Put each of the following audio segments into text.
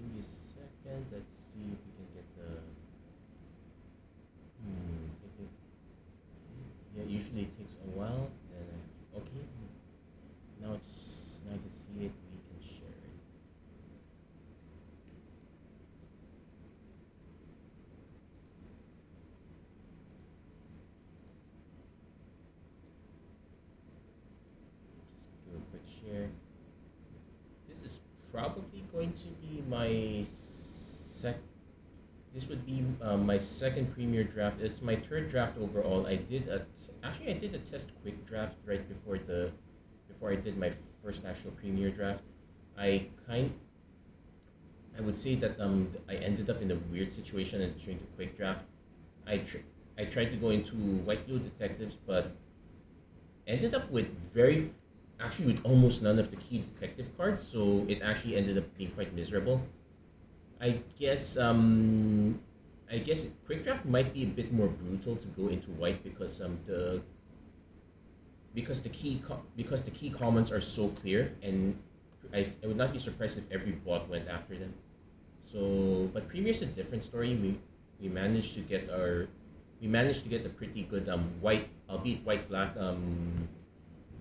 give me a second. Let's see if we can get the. Take it. Yeah, usually it takes a while. Then okay. Now I can see it. We can share it. Just do a quick share. This is probably going to be my sec. This would be my second premier draft. It's my third draft overall. Actually I did a test quick draft right before I did my first actual premier draft. I kind I would say that I ended up in a weird situation and during the quick draft. I tried to go into white blue detectives, but ended up with actually with almost none of the key detective cards. So it actually ended up being quite miserable. I guess quick draft might be a bit more brutal to go into white because the key comments are so clear, and I would not be surprised if every bot went after them. So, but Premier's a different story. We managed to get a pretty good white, albeit white black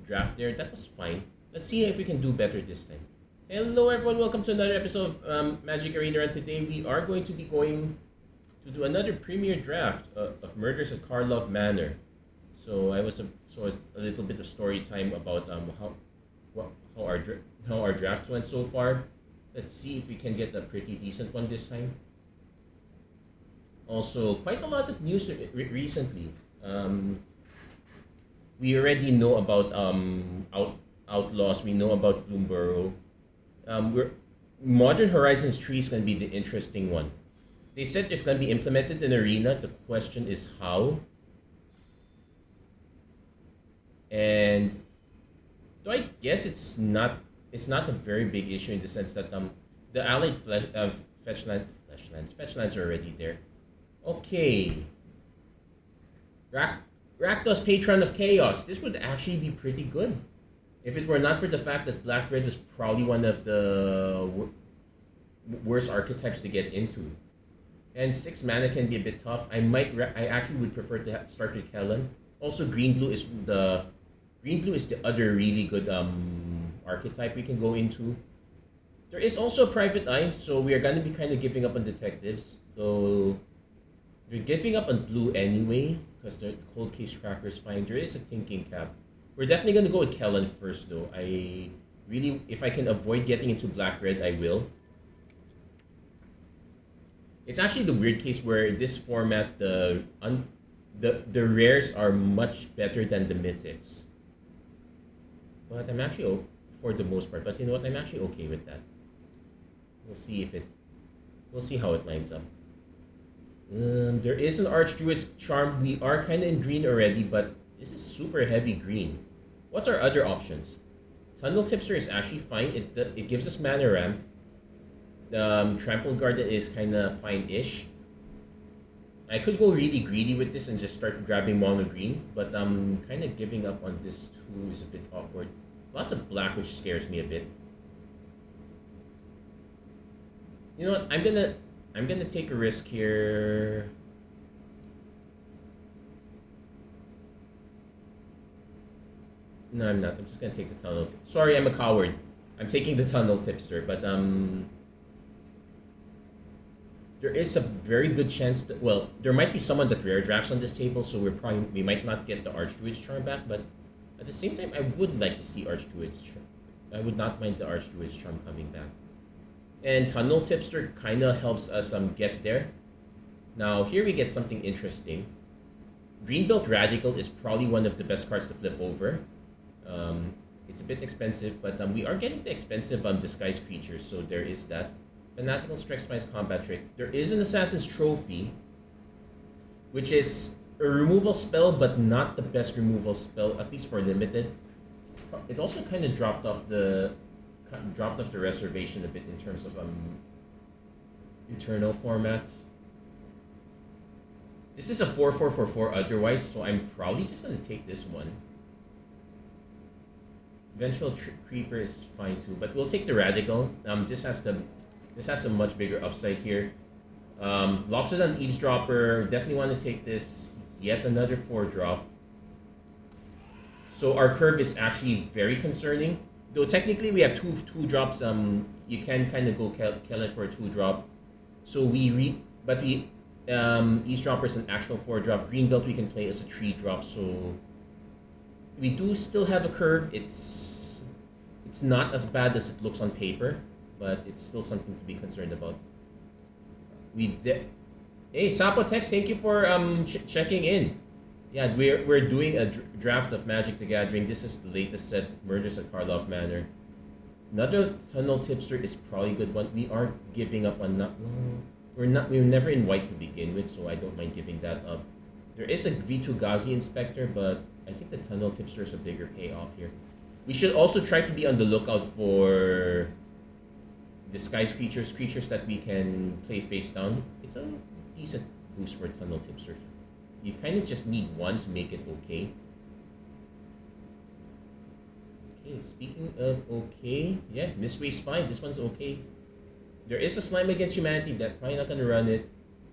draft there. That was fine. Let's see if we can do better this time. Hello everyone, welcome to another episode of Magic Arena, and today we are going to be going to do another Premier draft of Murders at Karlov Manor. So it's a little bit of story time about how our draft went so far. Let's see if we can get a pretty decent one this time. Also, quite a lot of news recently. We already know about Outlaws. We know about Bloomborough. Modern Horizons 3 is going to be the interesting one. They said it's going to be implemented in Arena. The question is how. And though I guess it's not a very big issue in the sense that the allied fetch lands are already there. Okay. Rakdos, Patron of Chaos. This would actually be pretty good. If it were not for the fact that Black Red was probably one of the worst archetypes to get into. And 6 mana can be a bit tough. I actually would prefer to start with Kellen. Also, Green Blue is the other really good archetype we can go into. There is also a Private Eye, so we are going to be kind of giving up on detectives. So we're giving up on blue anyway, because the Cold Case Tracker is fine. There is a Thinking Cap. We're definitely going to go with Kellen first, though. If I can avoid getting into Black-Red, I will. It's actually the weird case where this format, the rares are much better than the mythics. But I'm actually, for the most part, but you know what? I'm actually okay with that. We'll see how it lines up. There is an Archdruid's Charm. We are kind of in green already, but this is super heavy green. What's our other options? Tunnel Tipster is actually fine. It gives us mana ramp. Trample Garden is kind of fine-ish. I could go really greedy with this and just start grabbing mono green, but kind of giving up on this too is a bit awkward. Lots of black, which scares me a bit. You know what? I'm gonna take a risk here. No, I'm not. I'm just gonna take the tunnel. Sorry, I'm a coward. I'm taking the tunnel tipster, but there is a very good chance that, well, there might be someone that rare drafts on this table, so we might not get the Archdruid's Charm back, but at the same time, I would like to see Archdruid's Charm. I would not mind the Archdruid's Charm coming back. And Tunnel Tipster kind of helps us get there. Now, here we get something interesting. Greenbelt Radical is probably one of the best cards to flip over. It's a bit expensive, but we are getting the expensive Disguised Creatures, so there is that. Fanatical Strike Spice Combat Trick. There is an Assassin's Trophy, which is a removal spell, but not the best removal spell, at least for limited. It also kind of dropped off the reservation a bit in terms of eternal formats. This is a 4/4 for 4 otherwise, so I'm probably just going to take this one. Vengeful Creeper is fine too, but we'll take the Radical. This has the This has a much bigger upside here. Locks it on eavesdropper. Definitely want to take this. Yet another 4-drop. So our curve is actually very concerning. Though technically we have two drops. You can kind of go kill it for a 2-drop. So but we eavesdropper is an actual 4-drop. Green belt we can play as a 3-drop. So we do still have a curve. It's not as bad as it looks on paper, but it's still something to be concerned about. Hey Sapotex, thank you for checking in. Yeah, we're doing a draft of Magic the Gathering. This is the latest set, Murders at Karlov Manor. Another Tunnel Tipster is probably a good one. We are giving up on not. Well, we were never in white to begin with, so I don't mind giving that up. There is a V2 Ghazi Inspector, but I think the Tunnel Tipster is a bigger payoff here. We should also try to be on the lookout for disguised creatures that we can play face down. It's a decent boost for Tunnel Tipster. You kind of just need one to make it okay. Okay, speaking of okay, yeah, Mistway Spy, this one's okay. There is a Slime Against Humanity that probably not gonna run it.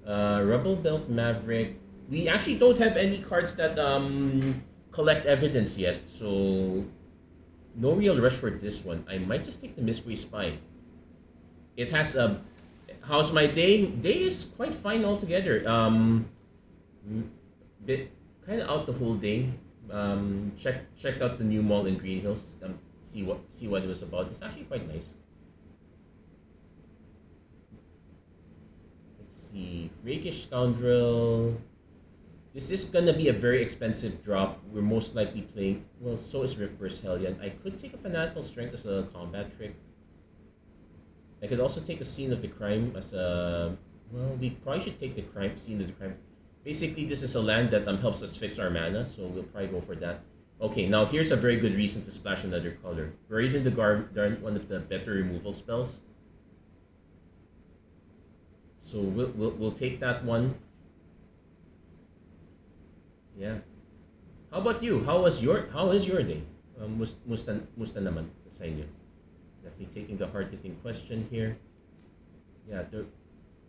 Rebel Belt Maverick. We actually don't have any cards that collect evidence yet, so no real rush for this one. I might just take the Mistway Spy. It has a how's my day? Day is quite fine altogether. Bit kind of out the whole day. Checked out the new mall in Green Hills. See what it was about. It's actually quite nice. Let's see, Rakish Scoundrel. This is gonna be a very expensive drop. We're most likely playing. Well, so is Riftburst Hellion. I could take a Fanatical Strength as a combat trick. I could also take a Scene of the Crime as a. Well, we probably should take the Scene of the Crime. Basically, this is a land that helps us fix our mana, so we'll probably go for that. Okay, now here's a very good reason to splash another color. Buried in the Garden, one of the better removal spells. So we'll take that one. Yeah. How about you? How is your day? Musta naman sa inyo. Definitely taking the hard-hitting question here. Yeah.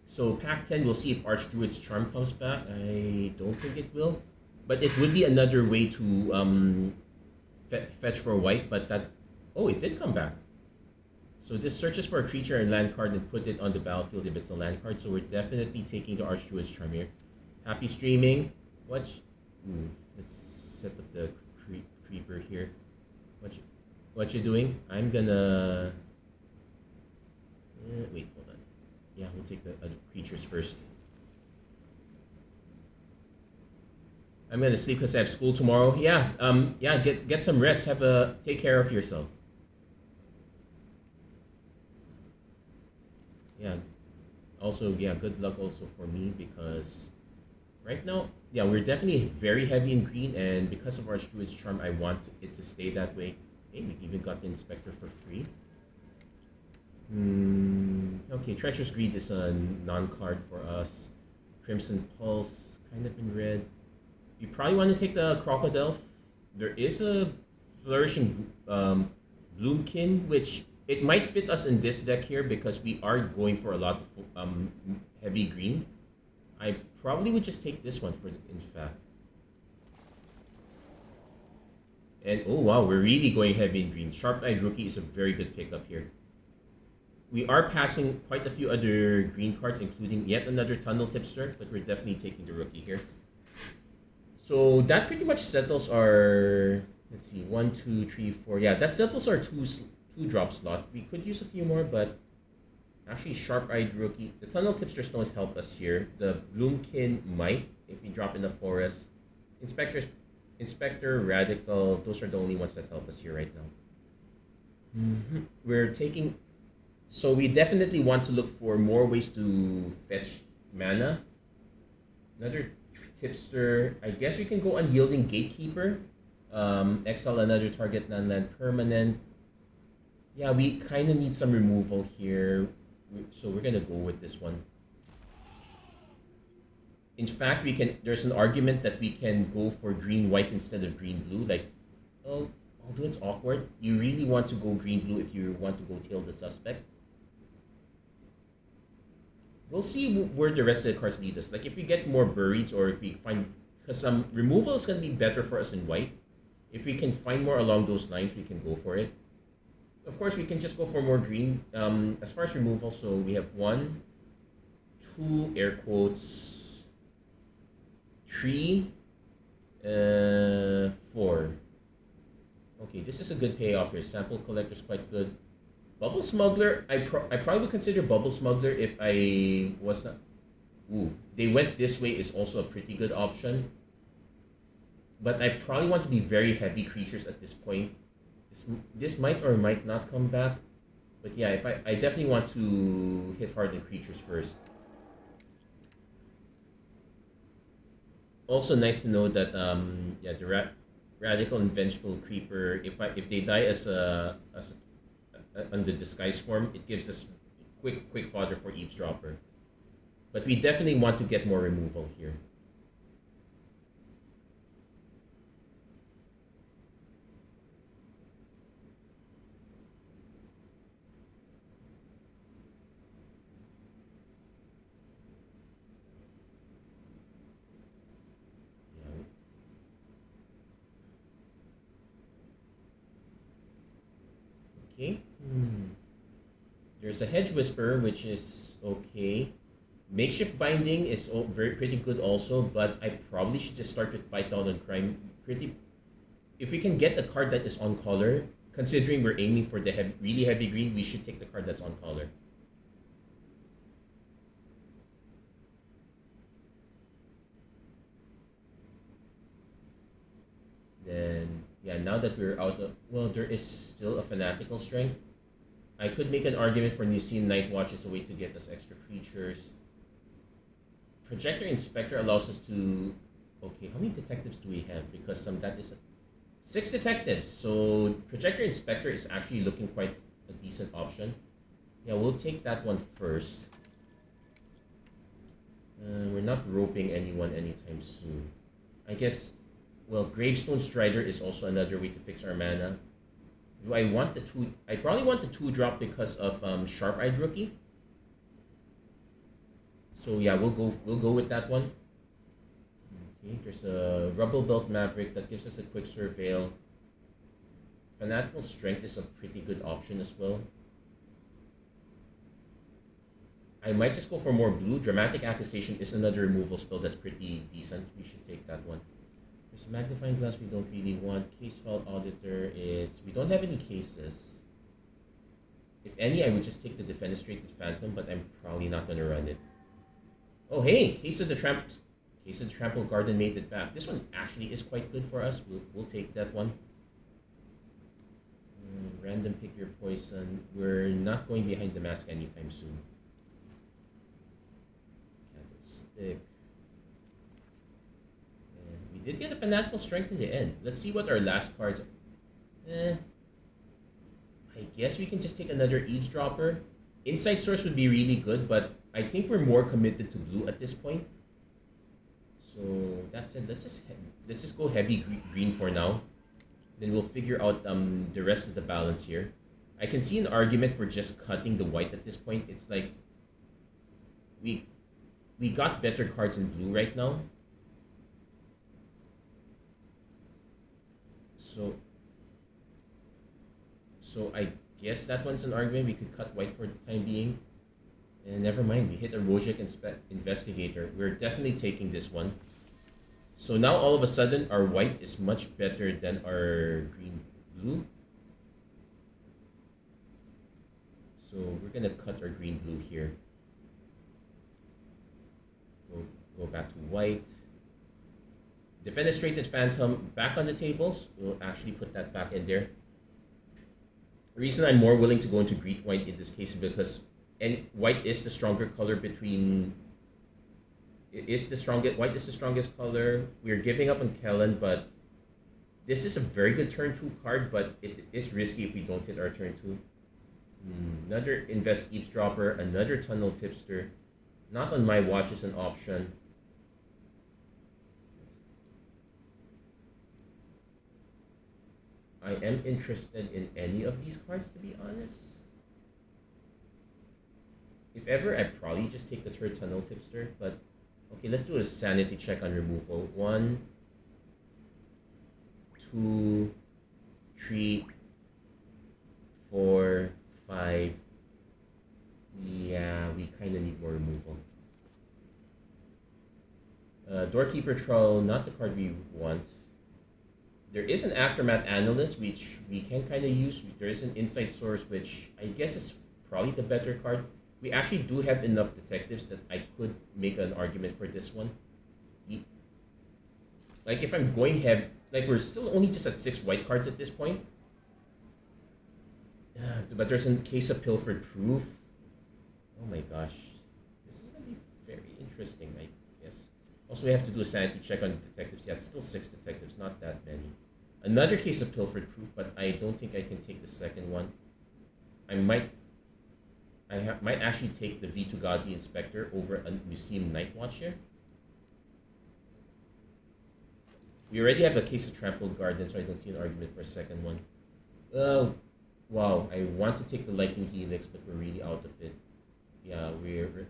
So pack 10, we'll see if Archdruid's Charm comes back. I don't think it will, but it would be another way to fetch for white. But it did come back. So this searches for a creature and land card and put it on the battlefield if it's a land card. So we're definitely taking the Archdruid's Charm here. Happy streaming. Let's set up the creeper here. What you doing? I'm gonna wait. Hold on. Yeah, we'll take the other creatures first. I'm gonna sleep because I have school tomorrow. Yeah, get some rest. Take care of yourself. Yeah. Also, yeah, good luck also for me because right now, yeah, we're definitely very heavy in green, and because of Archdruid's Charm, I want it to stay that way. Hey, we even got the Inspector for free. Okay, Treacherous Greed is a non-card for us. Crimson Pulse, kind of in red. You probably want to take the Crocodile. There is a Flourishing Bloomkin, which it might fit us in this deck here because we are going for a lot of heavy green. I probably would just take this one in fact. And oh wow, we're really going heavy in green. Sharp-Eyed Rookie is a very good pickup here. We are passing quite a few other green cards, including yet another Tunnel Tipster, but we're definitely taking the Rookie here. So that pretty much settles our, let's see, 1, 2, 3, 4. Yeah, that settles our two-drop slot. We could use a few more, but actually Sharp-Eyed Rookie. The Tunnel Tipsters don't help us here. The Bloomkin might, if we drop in the forest. Inspector, Radical, those are the only ones that help us here right now. We're taking... So we definitely want to look for more ways to fetch mana. Another tipster. I guess we can go Unyielding Gatekeeper. Exile another target non-land permanent. Yeah, we kind of need some removal here. So we're going to go with this one. In fact, there's an argument that we can go for green-white instead of green-blue. Like, although it's awkward, you really want to go green-blue if you want to go tail the suspect. We'll see where the rest of the cards lead us. Like if we get more burieds or if we find, because removal is going to be better for us in white. If we can find more along those lines, we can go for it. Of course, we can just go for more green. As far as removal, so we have one, two, air quotes, three, four. Okay, this is a good payoff here. Sample collector's quite good. Bubble Smuggler, I probably would consider Bubble Smuggler if I was not. Ooh, they went this way is also a pretty good option. But I probably want to be very heavy creatures at this point. This might or might not come back. But yeah, if I definitely want to hit hard on creatures first. Also nice to know that yeah, the radical and vengeful creeper, if they die as a under disguise form, it gives us quick fodder for eavesdropper. But we definitely want to get more removal here. Yeah. Okay. There's a hedge whisperer, which is okay. Makeshift binding is very pretty good also, but I probably should just start with bite down on crime. Pretty, if we can get a card that is on color, considering we're aiming for the really heavy green, we should take the card that's on color. Then yeah, now that we're out of, well, there is still a fanatical strength. I could make an argument for Nicean Night Watch as a way to get us extra creatures. Projector Inspector allows us to. Okay, how many detectives do we have? Because that is six detectives. So Projector Inspector is actually looking quite a decent option. Yeah, we'll take that one first. We're not roping anyone anytime soon. I guess. Well, Gravestone Strider is also another way to fix our mana. Do I want the two? I probably want the 2-drop because of Sharp-Eyed Rookie. So yeah, we'll go with that one. Okay, there's a Rubble Belt Maverick that gives us a quick surveil. Fanatical Strength is a pretty good option as well. I might just go for more blue. Dramatic Accusation is another removal spell that's pretty decent. We should take that one. There's a Magnifying Glass we don't really want. Case File Auditor, we don't have any cases. If any, I would just take the Defenestrated Phantom, but I'm probably not gonna run it. Oh hey, Case of the Trampled Garden made it back. This one actually is quite good for us. We'll take that one. Random pick your poison. We're not going behind the mask anytime soon. Candlestick. And we did get a Fanatical Strength in the end. Let's see what our last cards are. I guess we can just take another Eavesdropper. Insight Source would be really good, but I think we're more committed to blue at this point. So that's it. Let's just go heavy green for now. Then we'll figure out the rest of the balance here. I can see an argument for just cutting the white at this point. It's like we got better cards in blue right now. So I guess that one's an argument. We could cut white for the time being. And never mind, we hit a Rojik Investigator. We're definitely taking this one. So now all of a sudden, our white is much better than our green-blue. So we're gonna cut our green-blue here. Go back to white. Defenestrated Phantom back on the tables. We'll actually put that back in there. The reason I'm more willing to go into Greek white in this case is because white is the stronger color between. White is the strongest color. We're giving up on Kellen, but this is a very good turn 2 card, but it is risky if we don't hit our turn 2. Another Invest Eavesdropper, another Tunnel Tipster. Not on my watch is an option. I am interested in any of these cards, to be honest. If ever, I'd probably just take the third tunnel tipster, but okay, let's do a sanity check on removal. 1, 2, 3, 4, 5. Yeah, we kind of need more removal. Doorkeeper Troll, not the card we want. There is an Aftermath Analyst, which we can kind of use. There is an Insight Source, which I guess is probably the better card. We actually do have enough detectives that I could make an argument for this one. Like, if I'm going heavy, like, we're still only just at 6 white cards at this point. But there's a case of Pilfered Proof. Oh my gosh. This is going to be very interesting, I guess. Also, we have to do a sanity check on detectives. Yeah, it's still 6 detectives, not that many. Another case of Pilfered Proof, but I don't think I can take the second one. I might actually take the Vitu-Ghazi Inspector over a Museum Night Watch here. We already have a case of Trampled Garden, so I don't see an argument for a second one. Wow, I want to take the Lightning Helix, but we're really out of it. Yeah, we're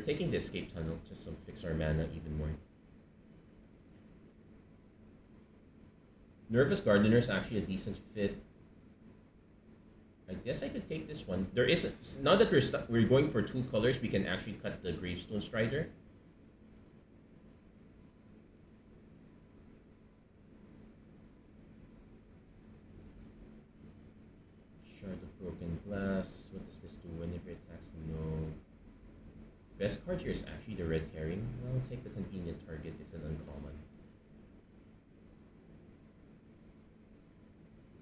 taking the Escape Tunnel just to fix our mana even more. Nervous Gardener is actually a decent fit. I guess I could take this one. There is now that we're going for 2 colors, we can actually cut the Gravestone Strider. Shard of Broken Glass. What does this do? Whenever it attacks, no. The best card here is actually the Red Herring. I'll take the Convenient Target. It's an uncommon.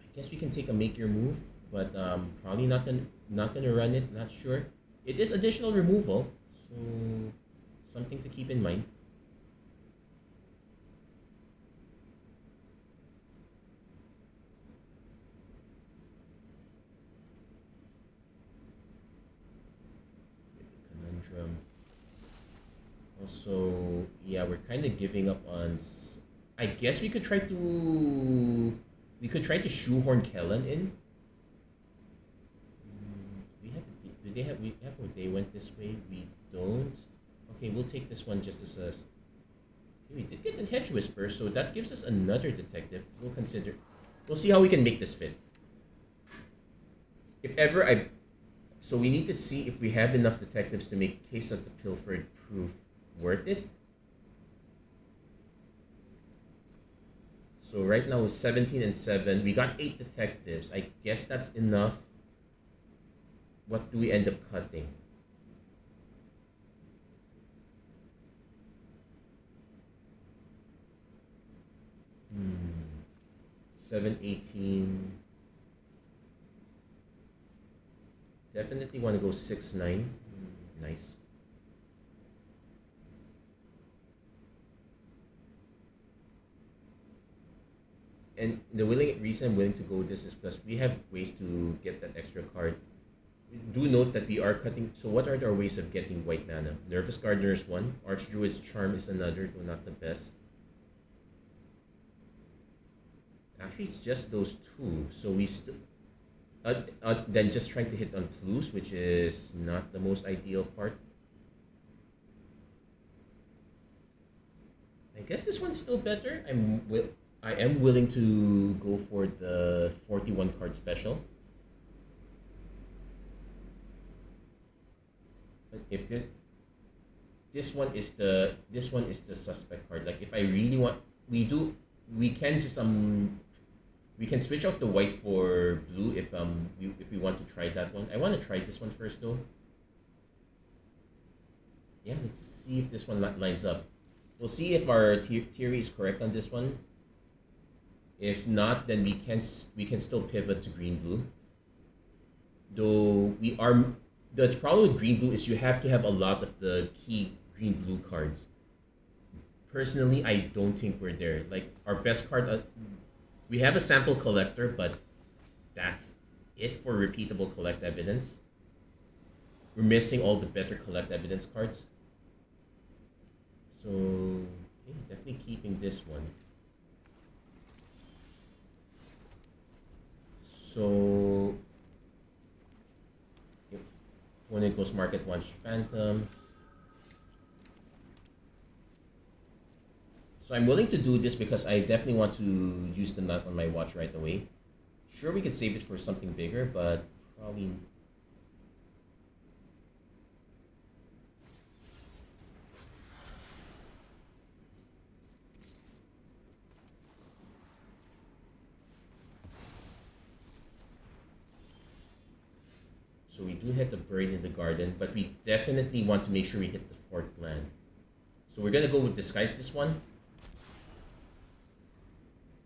I guess we can take a Make Your Move, but probably not gonna run it. Not sure. It is additional removal, so something to keep in mind. Conundrum. Also, yeah, we're kind of giving up on. I guess we could try to. We could try to shoehorn Kellen in. Do we have where they went this way? We don't. Okay, we'll take this one just as a. Okay, we did get a Hedge Whisper, so that gives us another detective. We'll consider. We'll see how we can make this fit. If ever I. So we need to see if we have enough detectives to make Case of the Pilfered Proof worth it. So right now it's 17 and 7. We got 8 detectives. I guess that's enough. What do we end up cutting? Hmm. 7, 18. Definitely want to go 6, 9. Nice. And the reason I'm willing to go this is because we have ways to get that extra card. Do note that we are cutting. So what are our ways of getting white mana? Nervous Gardener is one. Archdruid's Charm is another, though not the best. Actually, it's just those 2. So we still. Then just trying to hit on clues, which is not the most ideal part. I guess this one's still better. I am willing to go for the 41 card special. But if this one is the suspect card. Like if I really want, we can just we can switch out the white for blue if we want to try that one. I want to try this one first though. Yeah, let's see if this one lines up. We'll see if our theory is correct on this one. If not, then we can still pivot to green blue. Though the problem with green blue is you have to have a lot of the key green blue cards. Personally, I don't think we're there. Like our best card, we have a sample collector, but that's it for repeatable collect evidence. We're missing all the better collect evidence cards. So okay, definitely keeping this one. So Opponent goes Market Watch Phantom. So I'm willing to do this because I definitely want to use the nut on my watch right away. Sure, we could save it for something bigger, but probably. So we do hit the Buried in the Garden, but we definitely want to make sure we hit the fourth land. So we're gonna go with Disguise this one.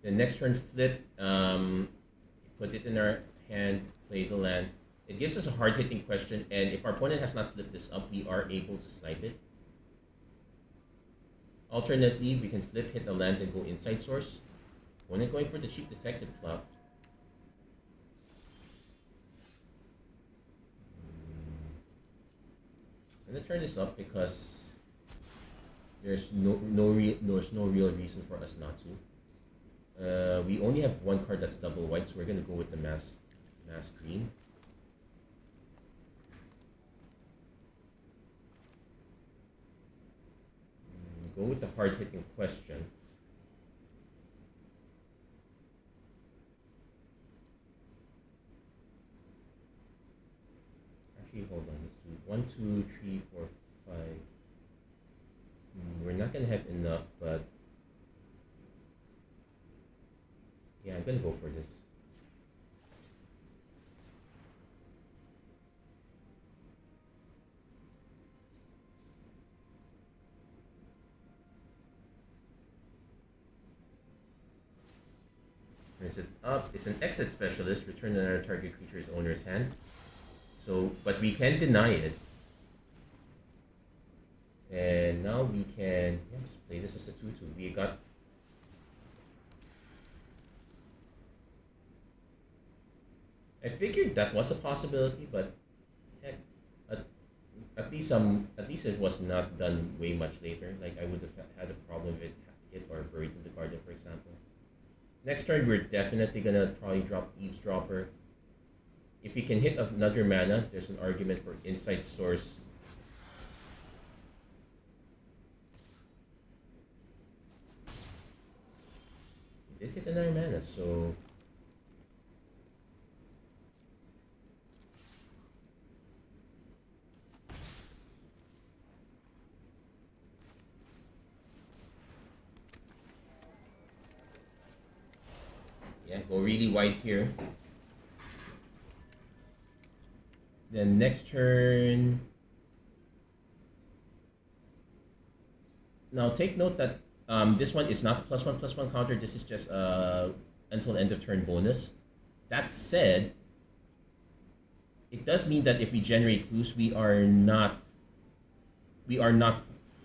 The next turn flip, put it in our hand, play the land. It gives us a hard hitting question, and if our opponent has not flipped this up, we are able to snipe it. Alternately, we can flip, hit the land, and go inside source. Opponent going for the cheap detective plot. I'm gonna turn this up because there's no real reason for us not to. We only have one card that's double white, so we're gonna go with the mass green. Go with the hard hitting question. Actually, hold on. Let's do 1, 2, 3, 4, 5. We're not gonna have enough, but yeah, I'm gonna go for this. Turns it up. It's an exit specialist. Return another target creature's owner's hand. So, but we can deny it. And now we can just play this as a 2/2. We got. I figured that was a possibility, but heck, at, at least it was not done way much later. Like I would have had a problem with it or Buried in the Garden, for example. Next turn, we're definitely gonna probably drop Eavesdropper. If we can hit another mana, there's an argument for Inside Source. We did hit another mana, so yeah, go really wide here. Then next turn. Now take note that this one is not a +1/+1 counter. This is just until end of turn bonus. That said, it does mean that if we generate clues, we are not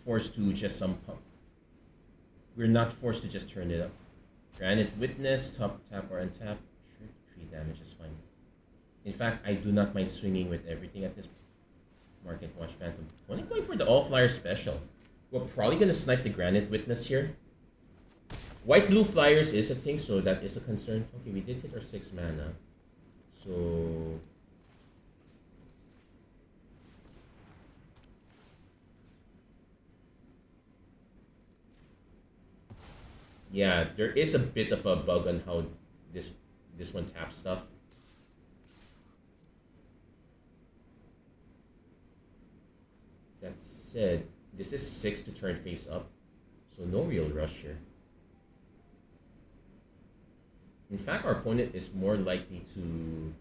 forced to just we're not forced to just turn it up. Granite Witness, top tap or untap. Sure, 3 damage is fine. In fact, I do not mind swinging with everything at this Market Watch Phantom. Only going for the all flyer special. We're probably gonna snipe the Granite Witness here. White blue flyers is a thing, so that is a concern. Okay, we did hit our 6 mana. So yeah, there is a bit of a bug on how this one taps stuff. That said, this is 6 to turn face up, so no real rush here. In fact, our opponent is more likely to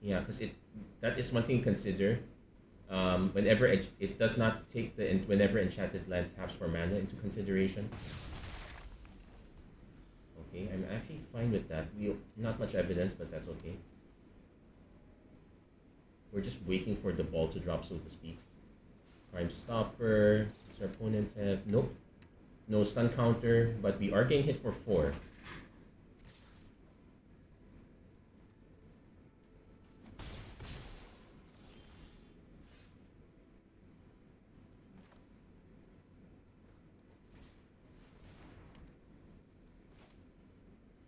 because that is one thing to consider. Whenever it does not take whenever enchanted land taps for mana into consideration. Okay, I'm actually fine with that. Not much evidence, but that's okay. We're just waiting for the ball to drop, so to speak. Prime Stopper. Does our opponent have... Nope. No stun counter, but we are getting hit for 4.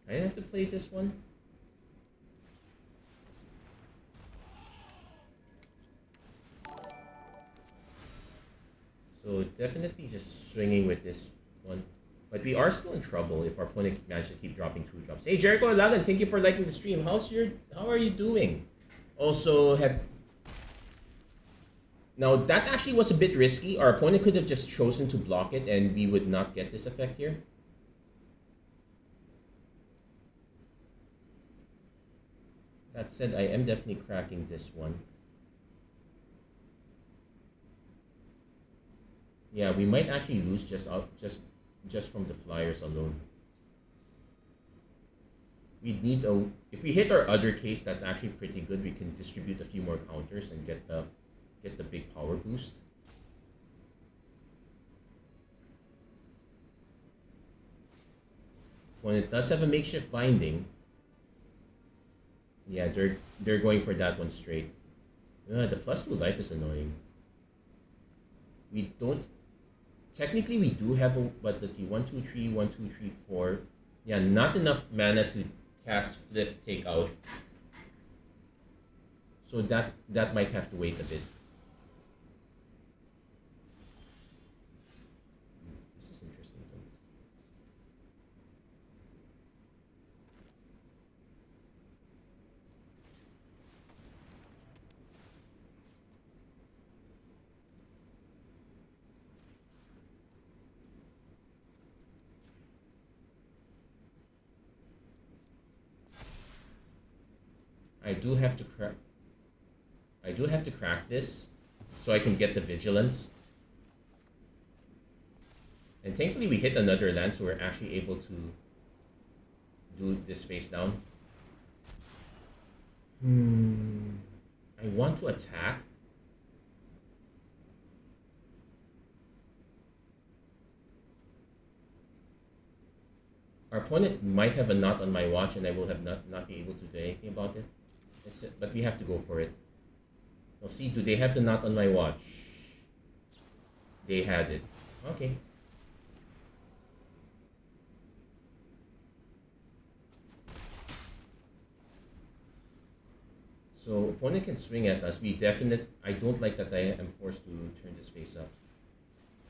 I have to play this one. So definitely just swinging with this one. But we are still in trouble if our opponent manages to keep dropping 2 drops. Hey Jericho Alagan, thank you for liking the stream. How are you doing? Also have now that actually was a bit risky. Our opponent could have just chosen to block it and we would not get this effect here. That said, I am definitely cracking this one. Yeah, we might actually lose just from the flyers alone. We need a if we hit our other case, that's actually pretty good. We can distribute a few more counters and get the big power boost. When it does have a makeshift binding, yeah, they're going for that one straight. The +2 life is annoying. We don't technically we do have a but let's see 1 2 3 1 2 3 4. Yeah, not enough mana to cast flip take out. So that might have to wait a bit. This is interesting though. I do have to crack this so I can get the vigilance. And thankfully we hit another land, so we're actually able to do this face down. I want to attack. Our opponent might have a knot on my watch and I will have not be able to do anything about it. But we have to go for it. We'll see, do they have the knot on my watch? They had it. Okay. So opponent can swing at us. I don't like that I am forced to turn this face up.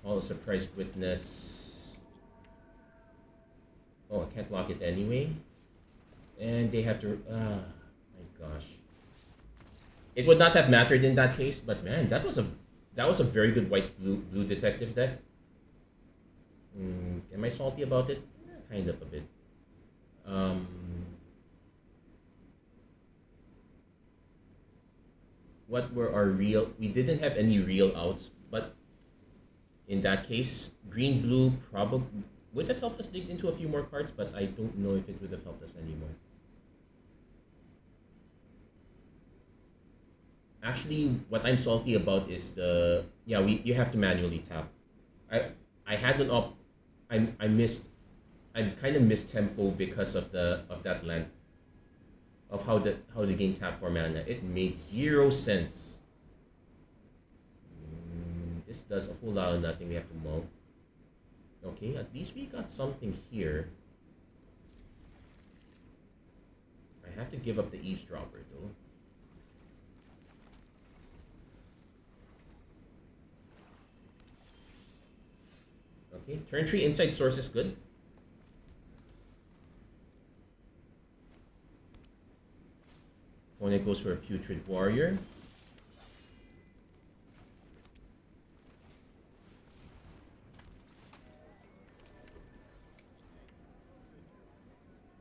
Call a surprise witness. Oh, I can't block it anyway. And they have to my gosh. It would not have mattered in that case, but man, that was a very good white blue detective deck. Am I salty about it? Kind of a bit. What were our real? We didn't have any real outs, but in that case, green blue probably would have helped us dig into a few more cards, but I don't know if it would have helped us anymore. Actually, what I'm salty about is you have to manually tap. I had an op I missed I kind of missed tempo because of that land of how the game tapped for mana. It made 0 sense. This does a whole lot of nothing. We have to mull. Okay, at least we got something here. I have to give up the eavesdropper though. Okay, turn 3 inside source is good. Opponent goes for a Putrid Warrior.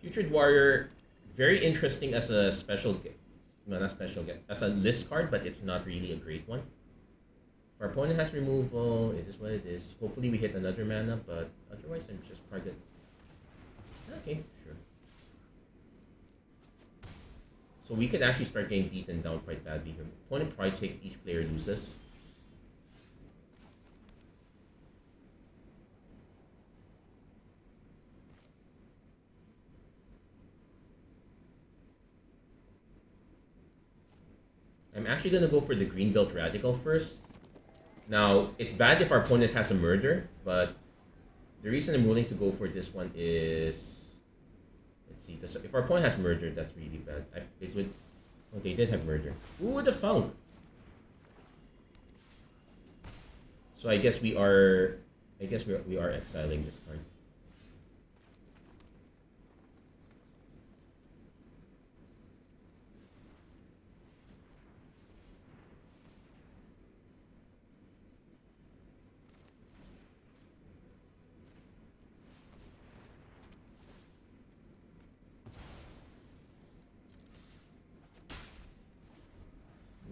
Putrid Warrior, very interesting as a special, well, not special, as a list card, but it's not really a great one. If our opponent has removal, it is what it is. Hopefully we hit another mana, but otherwise I'm just probably good. Okay, sure. So we could actually start getting beaten down quite badly here. Opponent probably takes each player loses. I'm actually going to go for the green belt radical first. Now, it's bad if our opponent has a murder, but the reason I'm willing to go for this one is, let's see. If our opponent has murder, that's really bad. It would. Oh, they did have murder. Who would have thunk? So I guess we are. I guess we are exiling this card.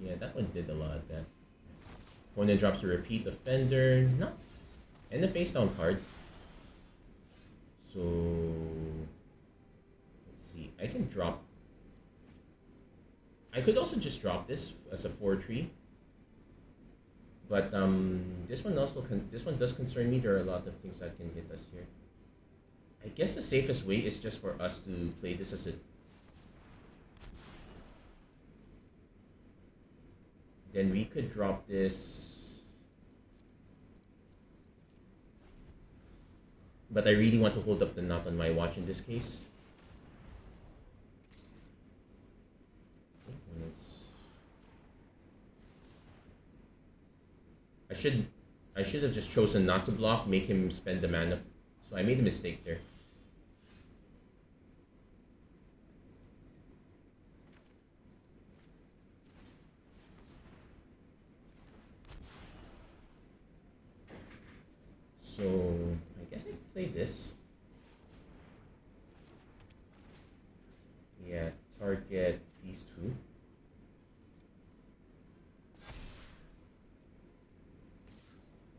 Yeah, that one did a lot of that. Opponent drops a repeat offender. No. And the face down card. So let's see. I can drop. I could also just drop this as a 4-3. But this one also this one does concern me. There are a lot of things that can hit us here. I guess the safest way is just for us to play this as a. Then we could drop this. But I really want to hold up the knot on my watch in this case. I should have just chosen not to block, make him spend the mana. So I made a mistake there. So I guess I play this. Yeah, target these two.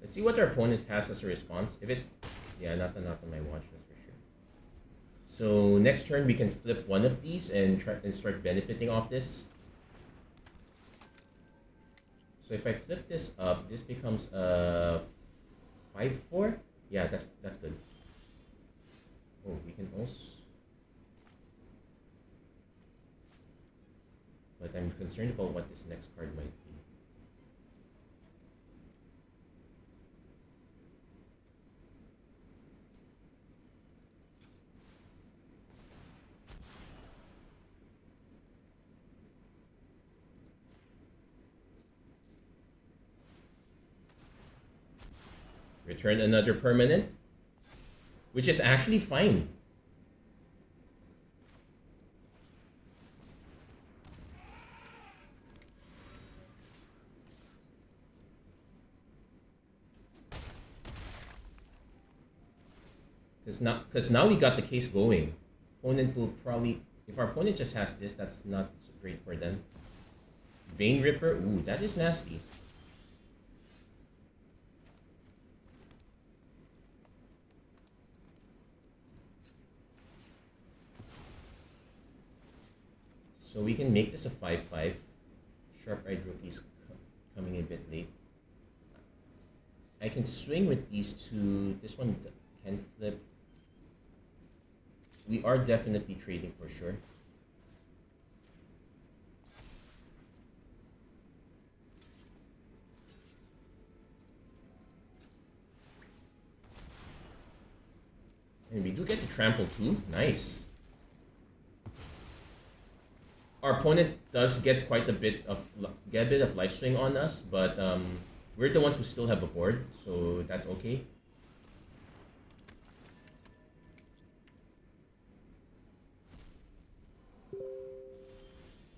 Let's see what our opponent has as a response. If it's, yeah, not on my watch, that's for sure. So next turn we can flip one of these and start benefiting off this. So if I flip this up, this becomes a 5-4. Yeah, that's good. Oh, we can also. But I'm concerned about what this next card might be. Return another permanent, which is actually fine. Because now we got the case going. Opponent will probably, if our opponent just has this, that's not great for them. Vein Ripper, ooh, that is nasty. So we can make this a 5-5. Sharp-Eyed Rookie's coming a bit late. I can swing with these two. This one can flip. We are definitely trading for sure. And we do get to trample too. Nice. Our opponent does get quite a bit of life swing on us, but we're the ones who still have a board, so that's okay.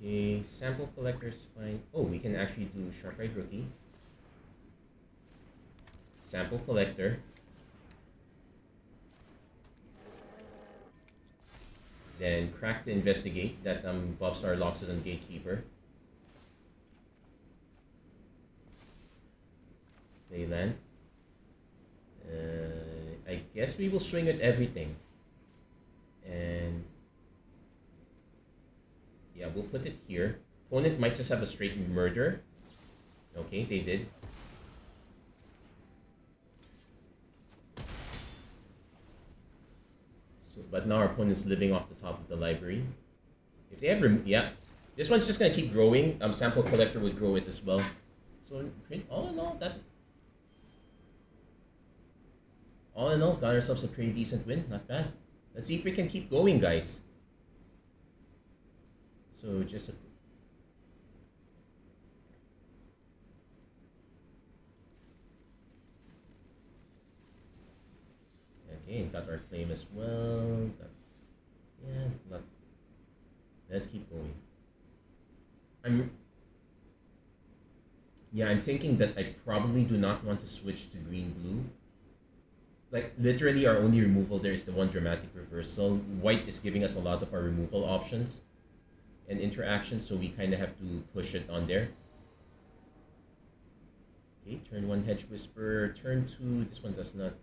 Okay, sample collector's fine. Oh, we can actually do Sharp-Eyed Rookie. Sample collector. Then crack to investigate. That buffs our Loxodon Gatekeeper. Play land. I guess we will swing at everything. And yeah, we'll put it here. Opponent might just have a straight murder. Okay, they did. So, but now our opponent's living off the top of the library. If they have, yeah, this one's just gonna keep growing. Sample collector would grow it as well. So all in all, got ourselves a pretty decent win. Not bad. Let's see if we can keep going, guys. So just a, okay, got our claim as well. Yeah, not, let's keep going. I'm Yeah, I'm thinking that I probably do not want to switch to green blue. Like literally our only removal there is the one dramatic reversal. White is giving us a lot of our removal options and interactions, so we kind of have to push it on there. Okay, turn 1 Hedge Whisper, turn 2, this one does not.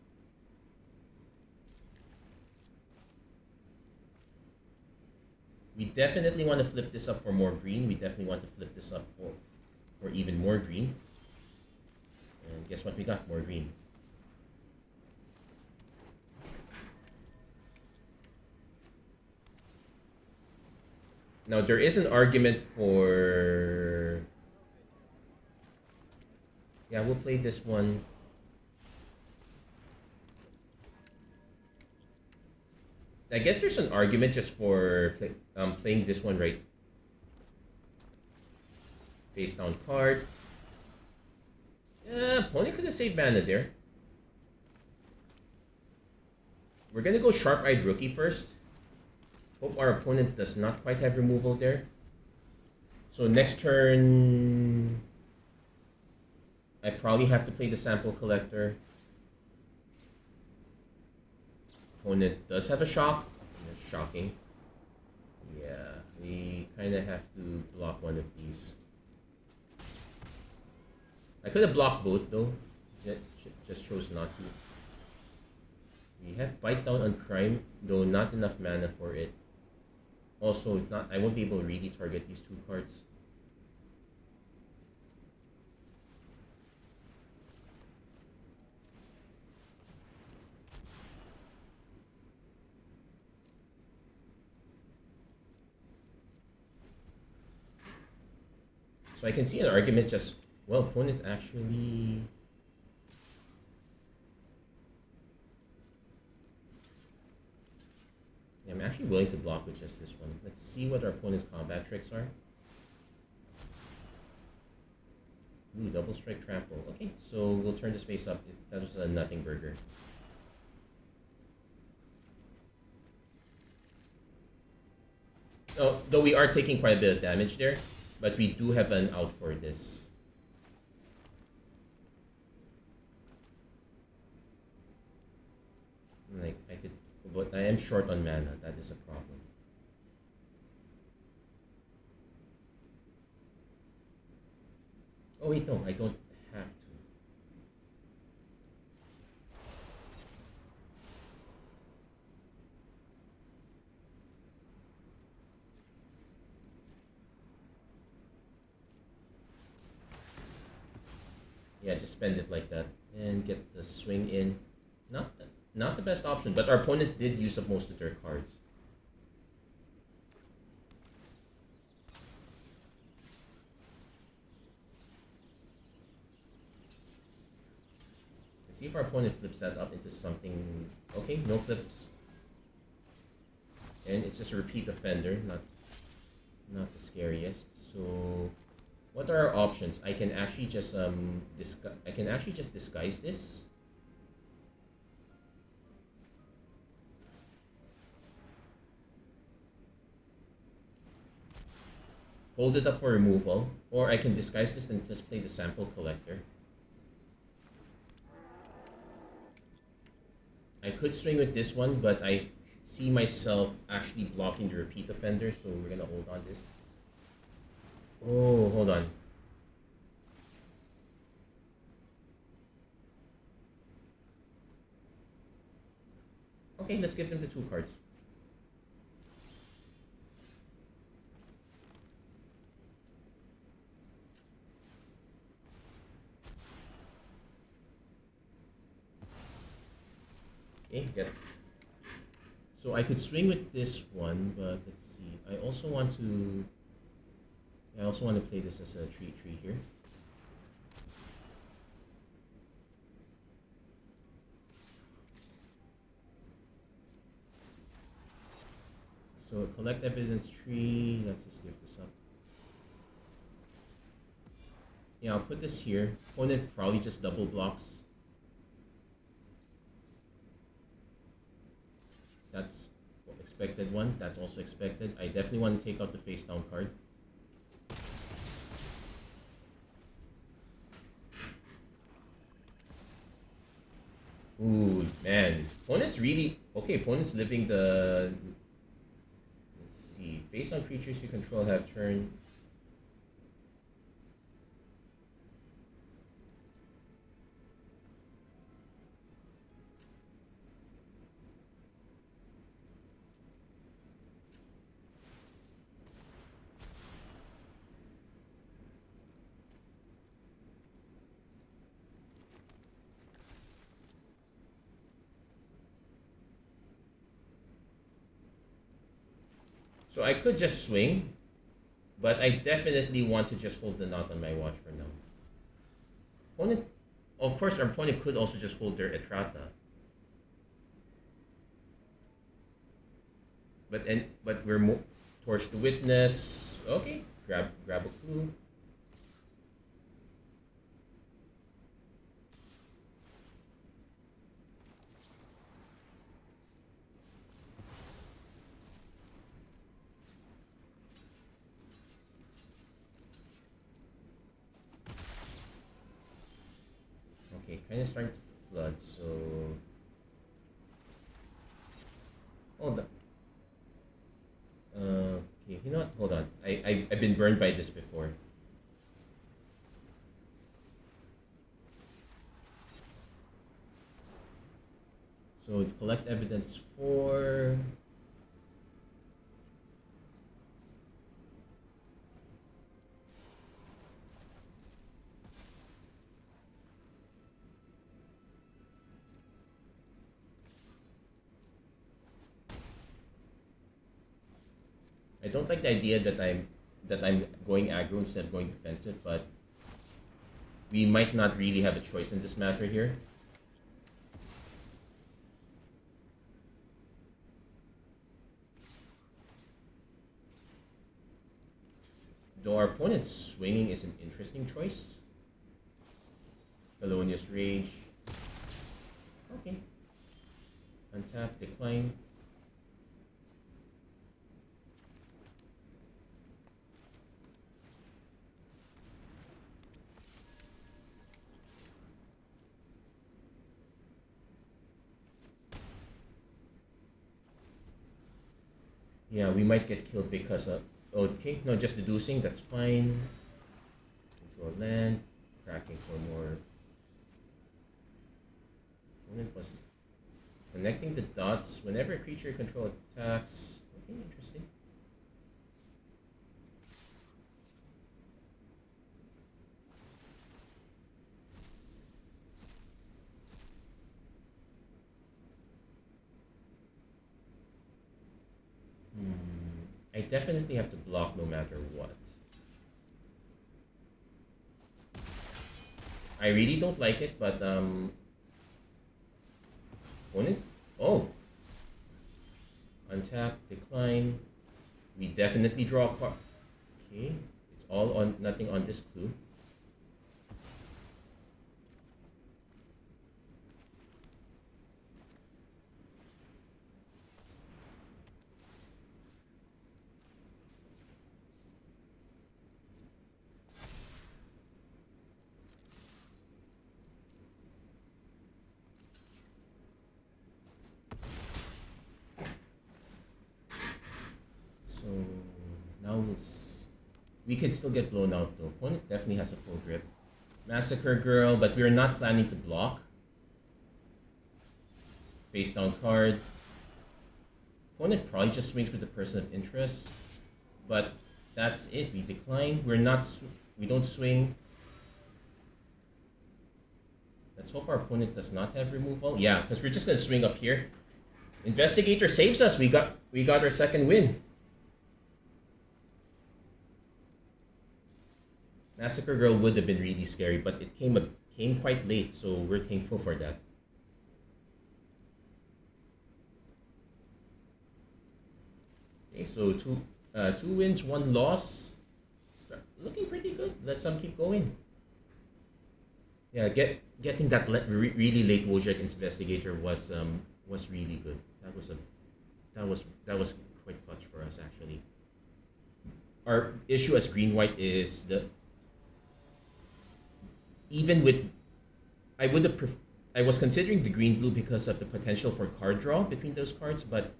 We definitely want to flip this up for more green. We definitely want to flip this up for even more green. And guess what we got? More green. Now there is an argument for, yeah, we'll play this one. I guess there's an argument just for playing this one right. Face down card. Yeah, opponent could have saved mana there. We're gonna go Sharp-Eyed Rookie first. Hope our opponent does not quite have removal there. So next turn, I probably have to play the Sample Collector. Opponent does have a shock. That's shocking. Yeah, we kind of have to block one of these. I could have blocked both though. Just chose not to. We have Bite Down on Crime, though not enough mana for it. Also, I won't be able to really target these two cards. So I can see an argument just, well, opponent actually... Yeah, I'm actually willing to block with just this one. Let's see what our opponent's combat tricks are. Ooh, double strike trample. Okay, so we'll turn this face up. That was a nothing burger. Oh, though we are taking quite a bit of damage there, but we do have an out for this. Like, I could, but I am short on mana. That is a problem. Oh wait, no, I don't have to. Yeah, just spend it like that and get the swing in. Not the best option, but our opponent did use up most of their cards. Let's see if our opponent flips that up into something. Okay, no flips. And it's just a repeat offender, not the scariest. So what are our options? I can actually just disguise this. Hold it up for removal, or I can disguise this and just play the Sample Collector. I could swing with this one, but I see myself actually blocking the repeat offender, so we're gonna hold on this. Oh, hold on. Okay, let's give them the 2 cards. Okay, good. So I could swing with this one, but let's see. I also want to play this as a tree here. So collect evidence tree. Let's just give this up. Yeah, I'll put this here. Opponent probably just double blocks. That's expected one. That's also expected. I definitely want to take out the face down card. Ooh, man. Opponent's really... Okay, opponent's living the... Let's see. Face on creatures you control have turn. So I could just swing, but I definitely want to just hold the knot on my watch for now. Opponent, of course, our opponent could also just hold their Etrata. But we're Torch the Witness. Okay, grab a clue. Okay, kind of starting to flood, so hold on. Okay, you know what? Hold on. I've been burned by this before. So to collect evidence for... I don't like the idea that I'm going aggro instead of going defensive, but we might not really have a choice in this matter here. Though our opponent's swinging is an interesting choice. Felonious Rage. Okay. Untap, decline. Yeah, we might get killed because of... Okay, no, just deducing, that's fine. Control land, cracking for more. Opponent plus connecting the dots whenever a creature you control attacks. Okay, interesting. I definitely have to block no matter what. I really don't like it, but opponent. Oh, untap, decline. We definitely draw a card. Okay, it's all on nothing on this clue. So now we can still get blown out though. Opponent definitely has a full grip. Massacre Girl, but we're not planning to block. Face down card. Opponent probably just swings with the person of interest, but that's it. We decline. We don't swing. Let's hope our opponent does not have removal. Yeah, because we're just gonna swing up here. Investigator saves us. We got our second win. Massacre Girl would have been really scary, but it came quite late, so we're thankful for that. Okay, so two wins, one loss. Looking pretty good. Let's keep going. Yeah, getting that really late Wojak investigator was really good. That was quite clutch for us actually. Our issue as green white is the even with I would have I was considering the green blue because of the potential for card draw between those cards, but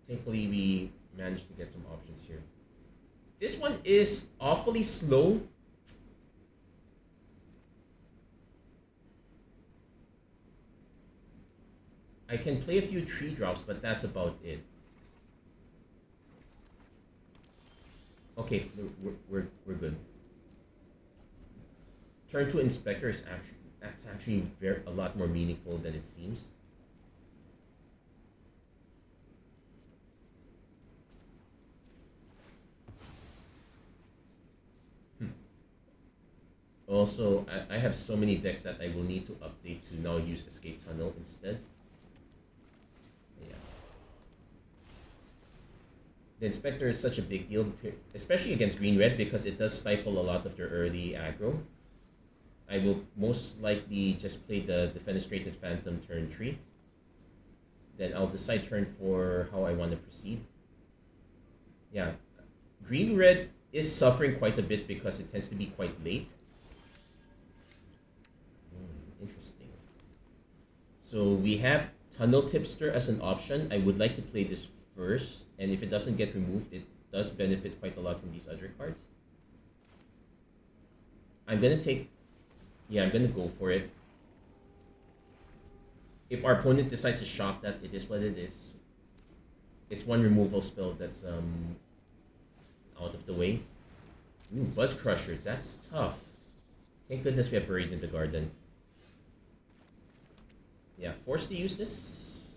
thankfully we managed to get some options here. This one is awfully slow. I can play a few tree drops, but that's about it. Okay, we're good. Turn to inspector is actually a lot more meaningful than it seems. Also, I have so many decks that I will need to update to now use Escape Tunnel instead. Yeah. The Inspector is such a big deal, especially against green-red, because it does stifle a lot of their early aggro. I will most likely just play the Defenestrated Phantom turn 3. Then I'll decide turn 4 how I want to proceed. Yeah, green-red is suffering quite a bit because it tends to be quite late. Interesting. So we have Tunnel Tipster as an option. I would like to play this first, and if it doesn't get removed, it does benefit quite a lot from these other cards. I'm gonna go for it. If our opponent decides to shock that, it is what it is. It's one removal spell that's out of the way. Ooh, Buzz Crusher, that's tough. Thank goodness we have Buried in the Garden. Yeah, forced to use this.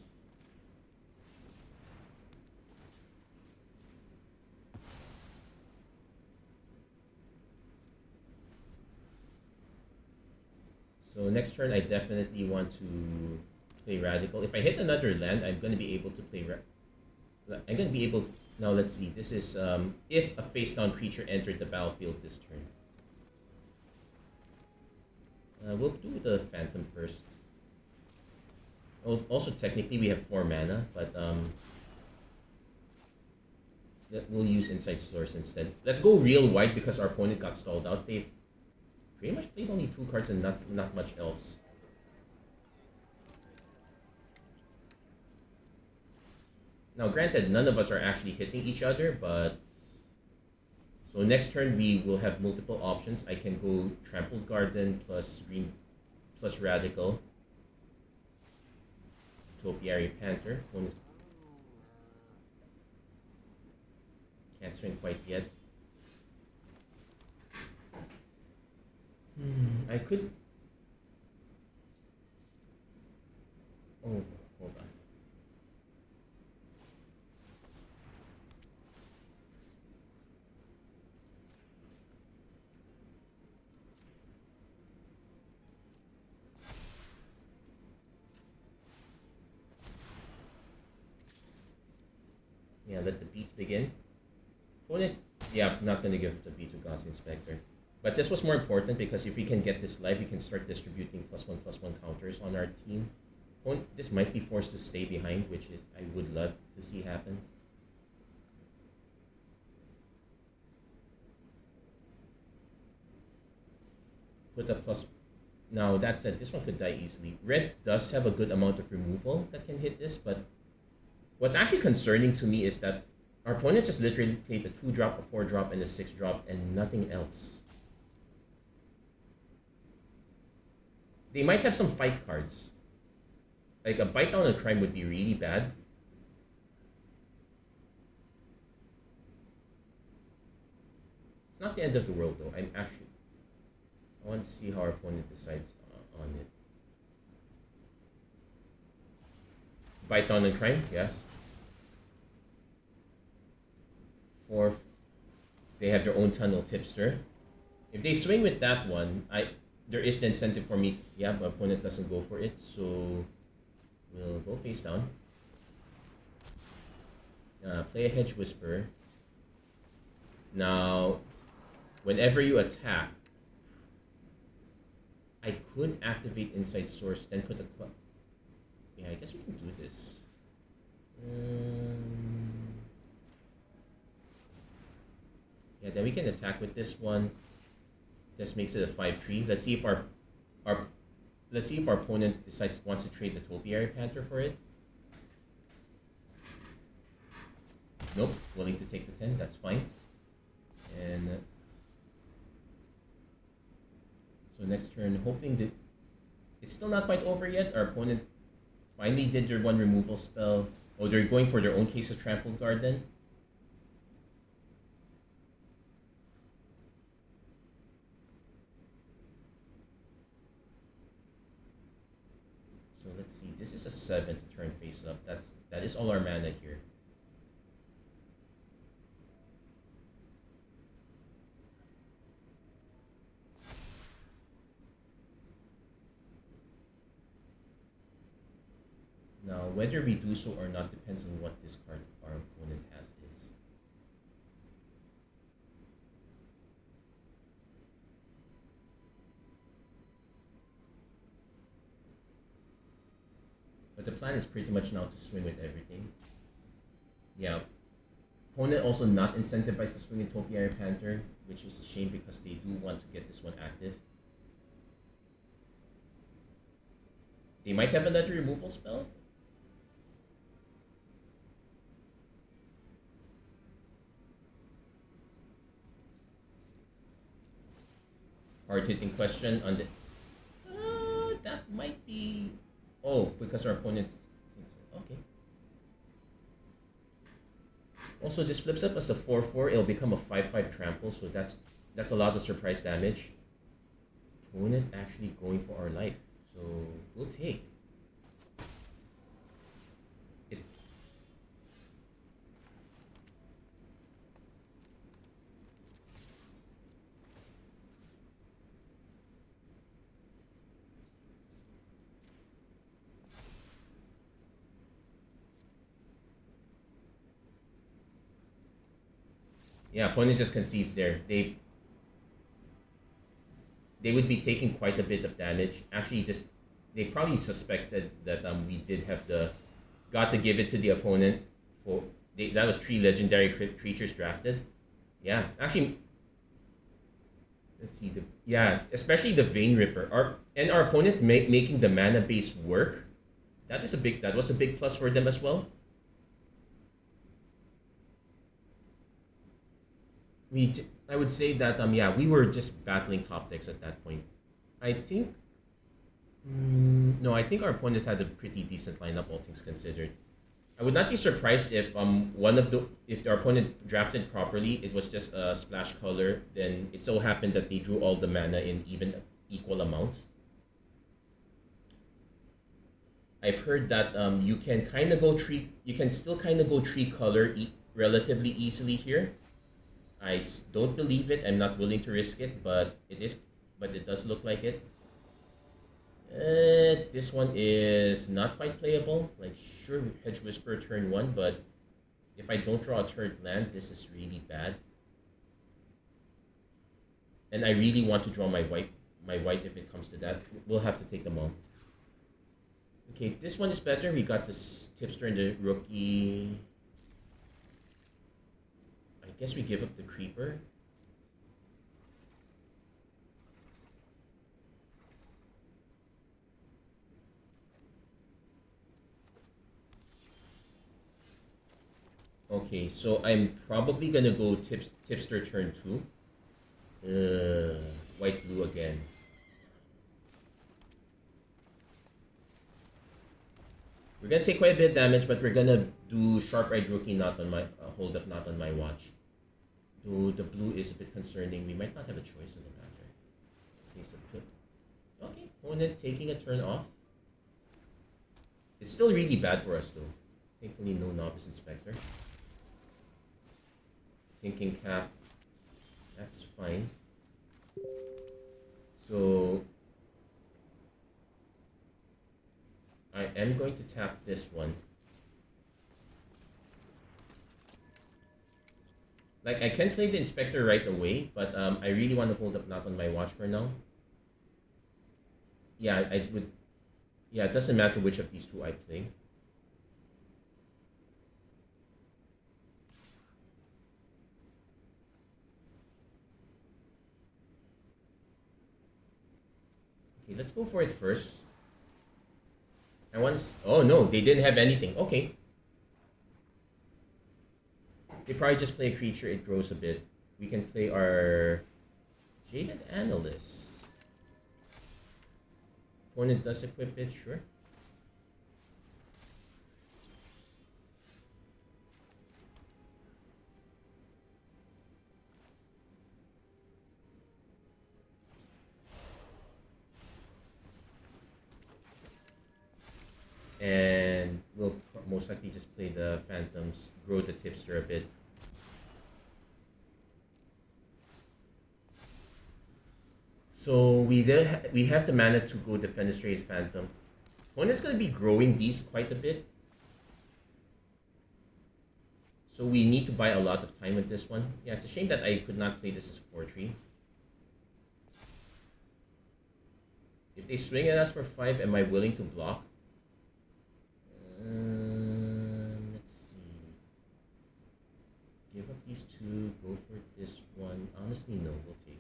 So next turn, I definitely want to play Radical. If I hit another land, I'm going to be able to play. I'm going to be able to. Now let's see. This is if a face-down creature entered the battlefield this turn. We'll do the Phantom first. Also, technically, we have 4 mana, but we'll use Insight Source instead. Let's go real white because our opponent got stalled out. They've pretty much played only 2 cards and not much else. Now, granted, none of us are actually hitting each other, but so next turn we will have multiple options. I can go Trampled Garden plus Green plus Radical. Topiary Panther. Can't swing quite yet. I could. Oh, hold on. Yeah, let the beats begin. Opponent, yeah, not gonna give the beat to Gauss Inspector. But this was more important because if we can get this live, we can start distributing +1/+1 counters on our team. This might be forced to stay behind, which is I would love to see happen. Put a plus. Now that said, this one could die easily. Red does have a good amount of removal that can hit this, but what's actually concerning to me is that our opponent just literally played a 2-drop, a 4-drop, and a 6-drop, and nothing else. They might have some fight cards. Like a Bite Down on Crime would be really bad. It's not the end of the world though. I want to see how our opponent decides on it. Bite Down on Crime, yes. 4th, they have their own Tunnel Tipster. If they swing with that one, there is the incentive for me. Yeah, my opponent doesn't go for it, so we'll go face down. Play a Hedge Whisper. Now, whenever you attack, I could activate Inside Source and put a club. Yeah, I guess we can do this. Yeah, then we can attack with this one. This makes it a 5-3. Let's see if our let's see if our opponent decides wants to trade the Topiary Panther for it. Nope, willing to take the 10. That's fine. And so next turn, hoping that it's still not quite over yet. Our opponent finally did their one removal spell. Oh, they're going for their own Case of Trampled Garden. So let's see. This is a 7 to turn face up. That is all our mana here. Now, whether we do so or not depends on what this card our opponent has is. But the plan is pretty much now to swing with everything. Yeah. Opponent also not incentivized to swing in Topiary Panther, which is a shame because they do want to get this one active. They might have another removal spell. Hard-hitting question on the... that might be... Oh, because our opponent thinks... Okay. Also, this flips up as a 4-4. It'll become a 5-5 trample, so that's a lot of surprise damage. Opponent actually going for our life, so we'll take. It... Yeah, opponent just concedes there. They would be taking quite a bit of damage. Actually, just they probably suspected that we did have got to give it to the opponent for that was 3 legendary creatures drafted. Yeah, actually, let's see especially the Vein Ripper. Our opponent making the mana base work. That was a big plus for them as well. I would say that we were just battling top decks at that point. I think no, I think our opponent had a pretty decent lineup, all things considered. I would not be surprised if if our opponent drafted properly, it was just a splash color. Then it so happened that they drew all the mana in equal amounts. I've heard that you can still kind of go 3-color relatively easily here. I don't believe it. I'm not willing to risk it, but it does look like it. This one is not quite playable. Like, sure, Hedge Whisper turn 1, but if I don't draw a third land, this is really bad. And I really want to draw my white if it comes to that. We'll have to take them all. Okay, this one is better. We got this Tipster and the Rookie. I guess we give up the Creeper. Okay, so I'm probably gonna go Tipster turn 2. White blue again. We're gonna take quite a bit of damage, but we're gonna do Sharp-Eyed Rookie not on my hold up not on my watch. Though the blue is a bit concerning. We might not have a choice in the matter. Okay, so okay, opponent taking a turn off. It's still really bad for us though. Thankfully, no Novice Inspector. Thinking Cap. That's fine. So I am going to tap this one. Like I can play the inspector right away, but I really want to hold up not on my watch for now. Yeah, I would. Yeah, it doesn't matter which of these two I play. Okay, let's go for it first. I want to. Oh no, they didn't have anything. Okay, they probably just play a creature. It grows a bit. We can play our Jaded Analyst. Opponent does equip it, sure. And we'll most likely just play the Phantoms, grow the Tipster a bit. So we have the mana to go Defenestrate Phantom. Opponent's gonna be growing these quite a bit. So we need to buy a lot of time with this one. Yeah, it's a shame that I could not play this as 4-3. If they swing at us for 5, am I willing to block? Let's see. Give up these two, go for this one. Honestly, no, we'll take.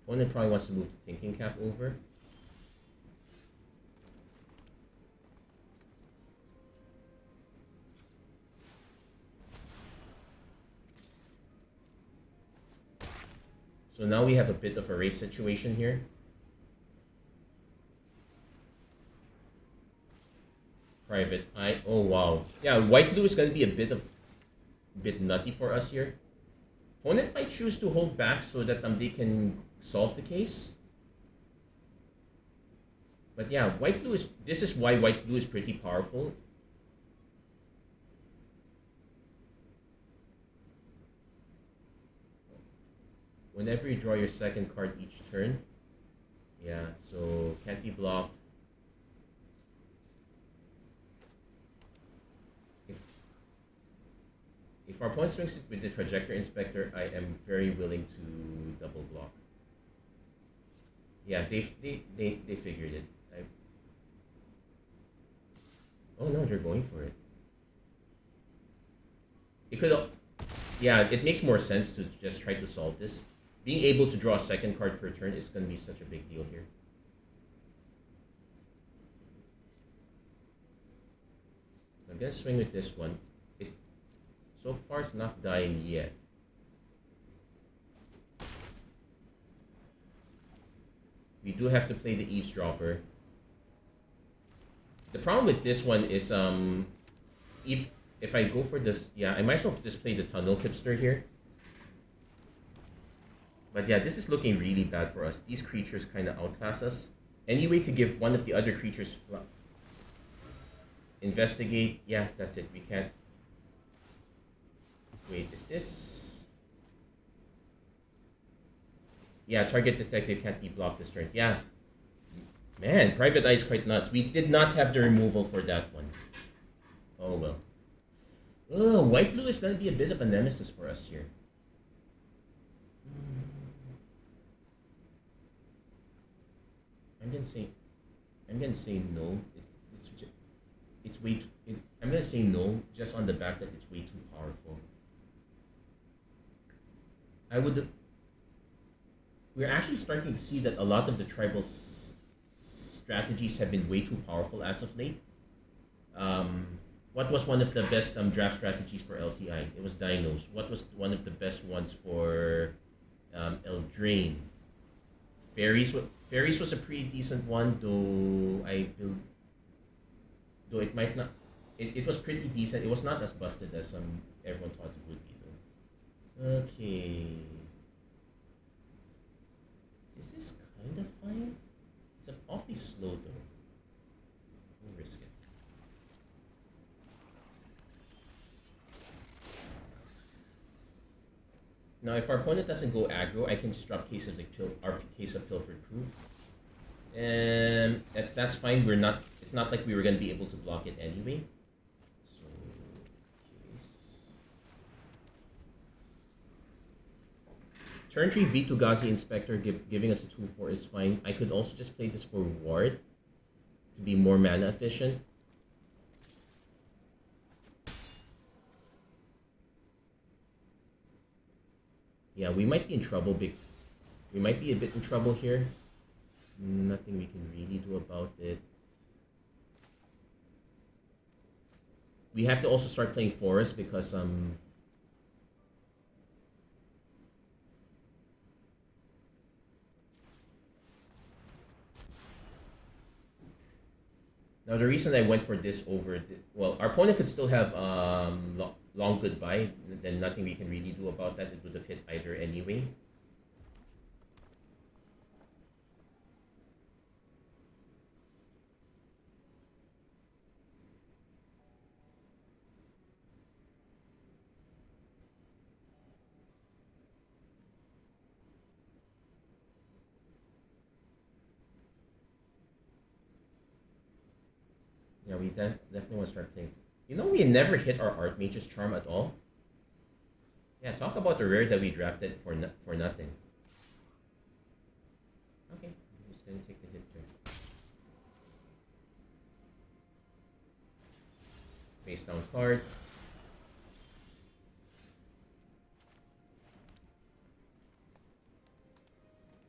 Opponent probably wants to move the Thinking Cap over. So now we have a bit of a race situation here. Private Eye. Oh wow. Yeah, white blue is gonna be a bit nutty for us here. Opponent might choose to hold back so that they can solve the case. But yeah, white blue is. This is why white blue is pretty powerful. Whenever you draw your second card each turn. Yeah, so can't be blocked. If our opponent swings it with the Trajectory Inspector, I am very willing to double block. Yeah, they figured it. Oh no, they're going for it. It could. Yeah, it makes more sense to just try to solve this. Being able to draw a second card per turn is going to be such a big deal here. I'm going to swing with this one. It so far it's not dying yet. We do have to play the Eavesdropper. The problem with this one is if I go for this, yeah, I might as well just play the Tunnel Tipster here. But yeah, this is looking really bad for us. These creatures kind of outclass us. Any way to give one of the other creatures investigate? Yeah, that's it. We can't. Wait, is this? Yeah, target detective can't be blocked this turn. Yeah. Man, Private Eye is quite nuts. We did not have the removal for that one. Oh well. Oh, white blue is going to be a bit of a nemesis for us here. I'm gonna say, no. It's way too. I'm gonna say no just on the back that it's way too powerful. I would. We're actually starting to see that a lot of the tribal strategies have been way too powerful as of late. What was one of the best draft strategies for LCI? It was Dinos. What was one of the best ones for Eldraine? Fairies was a pretty decent one, though it might not. It was pretty decent. It was not as busted as everyone thought it would be though. Okay, this is kind of fine. It's awfully slow though. We'll risk it. Now, if our opponent doesn't go aggro, I can just drop case of the our case of Pilfered Proof, and that's fine. We're not. It's not like we were gonna be able to block it anyway. So, turn 3 V2 Gazi Inspector giving us a 2/4 is fine. I could also just play this for Ward to be more mana efficient. Yeah, we might be in trouble. We might be a bit in trouble here. Nothing we can really do about it. We have to also start playing Forest because now the reason I went for this over well, our opponent could still have long goodbye. Then nothing we can really do about that. It would have hit either anyway. Yeah, we definitely want to start playing. You know, we never hit our Archmage's Charm at all. Yeah, talk about the rare that we drafted for nothing. Okay, I'm just gonna take the hit there. Face down card.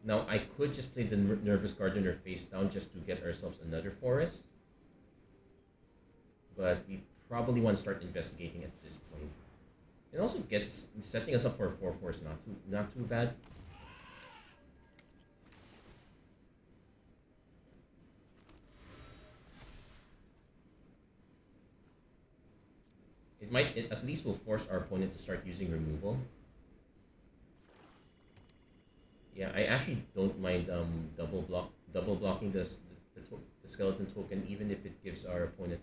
Now I could just play the Nervous Gardener face down just to get ourselves another forest. But we probably want to start investigating at this point. It also gets setting us up for a 4/4 is not too bad. It at least will force our opponent to start using removal. Yeah, I actually don't mind double blocking the skeleton token even if it gives our opponent.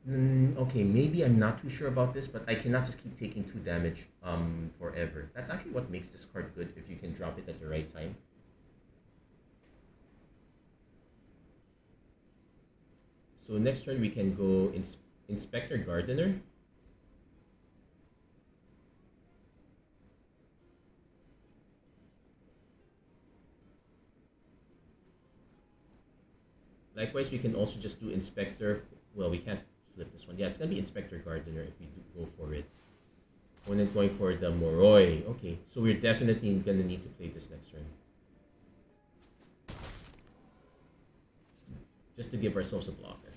Okay, maybe I'm not too sure about this, but I cannot just keep taking 2 damage forever. That's actually what makes this card good if you can drop it at the right time. So next turn we can go Inspector Gardener. Likewise, we can also just do Inspector. Well, we can't flip this one. Yeah, it's gonna be Inspector Gardener if we do go for it. Opponent going for the Moroi. Okay, so we're definitely gonna need to play this next turn. Just to give ourselves a blocker.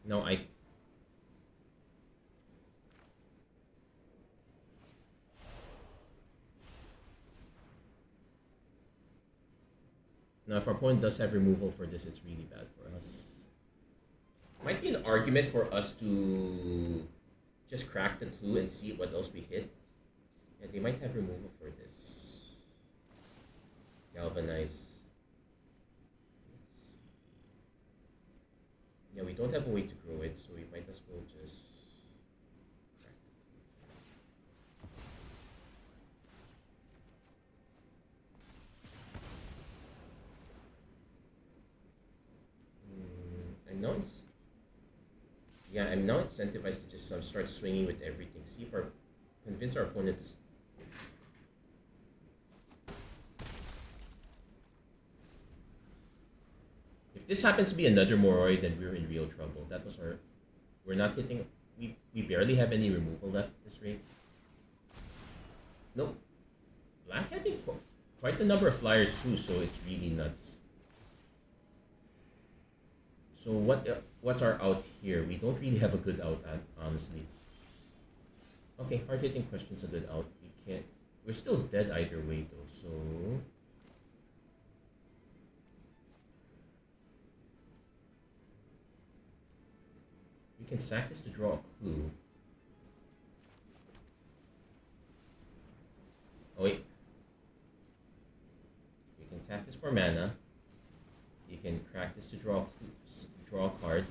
Now now if our opponent does have removal for this, it's really bad for us. Might be an argument for us to just crack the clue and see what else we hit. Yeah, they might have removal for this. Galvanize. Yeah, we don't have a way to grow it, so we might as well just. I'm now incentivized to just start swinging with everything. See if convince our opponent to. If this happens to be another Moroi, then we're in real trouble. That was our. We're not hitting. We barely have any removal left at this rate. Nope. Black having quite the number of flyers too, so it's really nuts. So what's our out here? We don't really have a good out, honestly. Okay, hard hitting question's a good out. We can't. We're still dead either way though, so. We can sack this to draw a clue. Oh wait. We can tap this for mana. You can crack this to draw a card.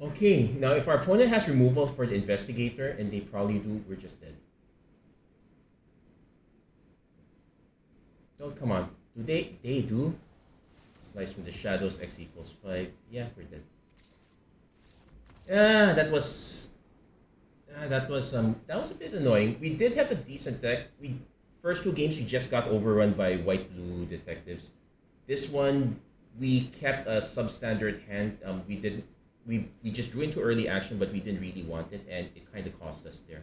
Okay, now if our opponent has removal for the investigator, and they probably do, we're just dead. Oh, come on. Do they? They do? Slice from the shadows, x equals 5. Yeah, we're dead. Ah, that was a bit annoying. We did have a decent deck. We first two games we just got overrun by white blue detectives. This one we kept a substandard hand. We just drew into early action, but we didn't really want it, and it kind of cost us there.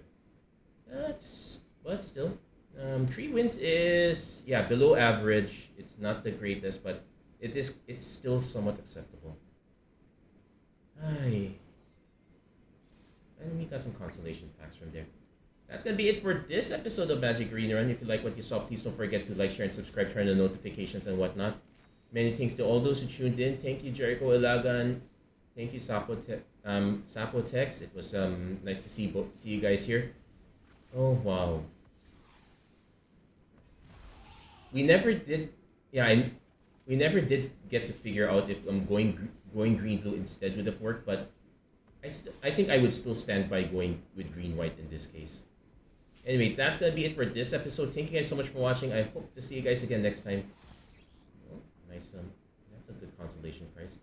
That's but still, 3 wins is yeah below average. It's not the greatest, but it's still somewhat acceptable. Ay, and we got some consolation packs from there. That's gonna be it for this episode of Magic Arena Run. If you like what you saw, please don't forget to like, share, and subscribe, turn on notifications and whatnot. Many thanks to all those who tuned in. Thank you, Jericho Ilagan. Thank you, Sapotex. It was nice to see you guys here. Oh wow. We never did. Yeah, we never did get to figure out if I'm going green blue instead would have worked, but I think I would still stand by going with green white in this case. Anyway, that's gonna be it for this episode. Thank you guys so much for watching. I hope to see you guys again next time. Oh, nice that's a good consolation prize.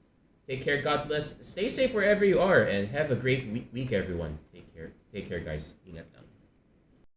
Take care. God bless. Stay safe wherever you are, and have a great week everyone. Take care. Take care, guys. Ingat lang.